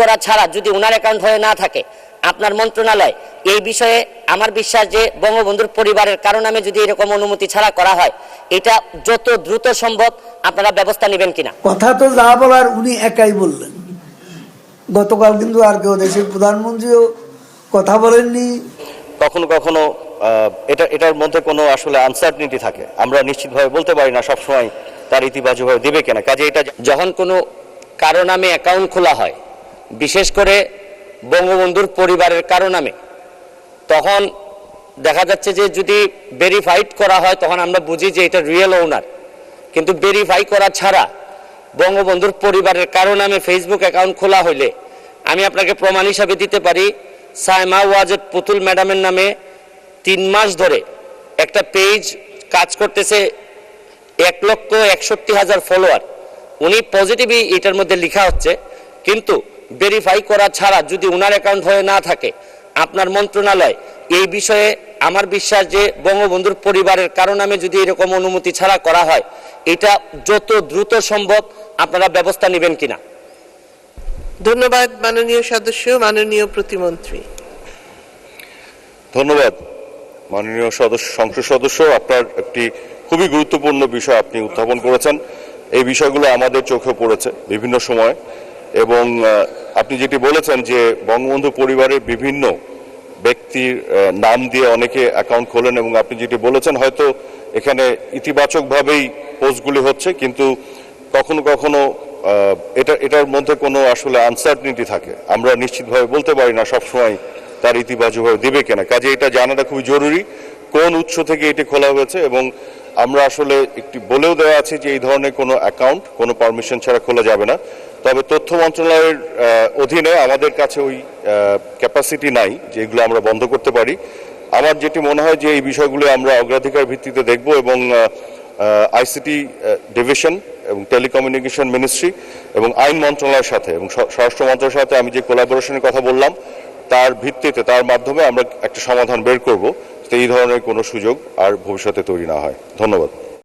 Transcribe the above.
করা ছাড়া যদি ওনার অ্যাকাউন্ট হয়ে না থাকে আপনার মন্ত্রণালয় এই বিষয়ে আমার বিশ্বাস যে বঙ্গবন্ধুর পরিবারের কারো নামে যদি এরকম অনুমতি ছাড়া করা হয় এটা যত দ্রুত সম্ভব আপনারা ব্যবস্থা নেবেন কিনা। কথা তো যা বলার উনি একাই বললেন, গতকাল কিন্তু আর কেউ দেশের প্রধানমন্ত্রীও কথা বলেননি। কখনো কখনো এটার মধ্যে কোনো আসলে আনসার্টেনিটি থাকে, আমরা নিশ্চিতভাবে বলতে পারি না সবসময় তার ইতিবাচকভাবে দেবে কিনা। কাজে এটা যখন কোনো কারো নামে অ্যাকাউন্ট খোলা হয়, বিশেষ করে বঙ্গবন্ধুর পরিবারের কারো নামে, তখন দেখা যাচ্ছে যে যদি ভেরিফাইড করা হয় তখন আমরা বুঝি যে এটা রিয়েল ওনার, কিন্তু ভেরিফাই করা ছাড়া বঙ্গবন্ধুর পরিবারের কারো নামে ফেসবুক অ্যাকাউন্ট খোলা হইলে আমি আপনাকে প্রমাণ হিসাবে দিতে পারি। সাইমা ওয়াজেদ পুতুল ম্যাডামের নামে 3 মাস ধরে একটা পেজ কাজ করতেছে, 1,61,000 ফলোয়ার, উনি পজিটিভই এটার মধ্যে লেখা হচ্ছে, কিন্তু ভেরিফাই করা ছাড়া যদি ওনার অ্যাকাউন্ট হয়ে না থাকে আপনার মন্ত্রণালয় এই বিষয়ে আমার বিশ্বাস যে বঙ্গবন্ধুর পরিবারের কারো নামে যদি এরকম অনুমতি ছাড়া করা হয় এটা যত দ্রুত সম্ভব আপনারা ব্যবস্থা নেবেন কিনা। ধন্যবাদ মাননীয় সদস্য, মাননীয় প্রতিমন্ত্রী। ধন্যবাদ মাননীয় সংসদ সদস্য, আপনার একটি খুবই গুরুত্বপূর্ণ বিষয় আপনি উত্থাপন করেছেন। এই বিষয়গুলো আমাদের চোখে পড়েছে বিভিন্ন সময়, এবং আপনি যেটি বলেছেন যে বঙ্গবন্ধু পরিবারের বিভিন্ন ব্যক্তির নাম দিয়ে অনেকে অ্যাকাউন্ট খোলেন, এবং আপনি যেটি বলেছেন হয়তো এখানে ইতিবাচকভাবেই পোস্টগুলি হচ্ছে, কিন্তু কখনো কখনো এটার মধ্যে কোনো আসলে আনসার্টেনিটি থাকে, আমরা নিশ্চিতভাবে বলতে পারি না সবসময় তার ইতিবাচকভাবে দেবে কিনা। কাজে এটা জানাটা খুবই জরুরি, কোন উৎস থেকে এটি খোলা হয়েছে, এবং আমরা আসলে একটি বলেও দেওয়া আছে যে এই ধরনের কোনো অ্যাকাউন্ট কোনো পারমিশন ছাড়া খোলা যাবে না। তবে তথ্য মন্ত্রণালয়ের অধীনে আমাদের কাছে ওই ক্যাপাসিটি নাই যে এগুলো আমরা বন্ধ করতে পারি। আমার যেটি মনে হয় যে এই বিষয়গুলো আমরা অগ্রাধিকার ভিত্তিতে দেখব, এবং আইসিটি ডিভিশন এবং টেলিকমিউনিকেশন মিনিস্ট্রি এবং আইন মন্ত্রণালয়ের সাথে এবং স্বরাষ্ট্র মন্ত্রণালয়ের সাথে আমি যে কোলাবোরেশনের কথা বললাম তার ভিত্তিতে, তার মাধ্যমে আমরা একটা সমাধান বের করব, এই ধরনের কোনো সুযোগ আর ভবিষ্যতে তৈরি না হয়। ধন্যবাদ।